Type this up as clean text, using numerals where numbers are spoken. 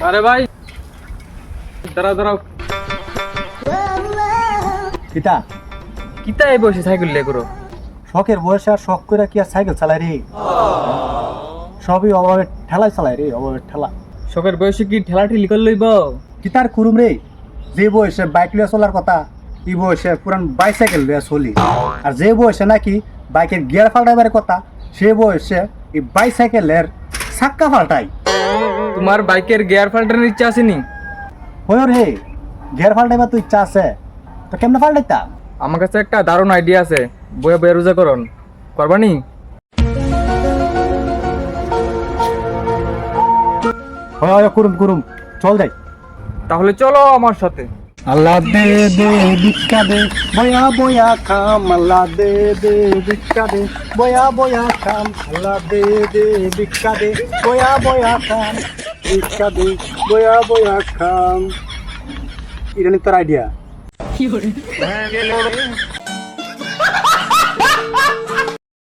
আরে ভাই, দাঁড়াও দাঁড়াও। কিতা কিতা এই বসে সাইকেল লে করো? শখের বয়সে আর শখ করে কি আর সাইকেল চালাই রে? সবই অভাবের ঠেলাই চালাই রে, অভাবের ঠেলা। শখের বয়সে কি ঠেলা ঠেলি করে লইব? কিতার কুরুম রে, যে বয়সে বাইক লিয়ে চলার কথা এই বয়সে পুরান বাইসাইকেল লিয়ে চলি। আর যে বয়সে নাকি বাইকের গিয়ার পাল্টাইবার কথা সে বয়সে এই বাইসাইকেলের চাক্কা পাল্টাই। তোমার বাইকের গিয়ার পাল্টানোর ইচ্ছা আসেনি? হয় রে, গিয়ার পাল্টাইবার তো ইচ্ছা আছে, তো কেমনে পাল্টাইতা? আমার কাছে একটা দারুণ আইডিয়া আছে, বয়ে বয়ে রোজা করন করবানি? হয় কুরুম কুরুম, চল যাই। তাহলে চলো আমার সাথে। আল্লাহ দে দে ভিক্ষা দে, বয়া বয়া খাম। আল্লাহ দে দে ভিক্ষা দে, বয়া বয়া খাম। আল্লাহ দে দে ভিক্ষা দে, বয়া বয়া খাম। ভিক্ষা দে, বয়া বয়া খাম। এটা তোর আইডিয়া?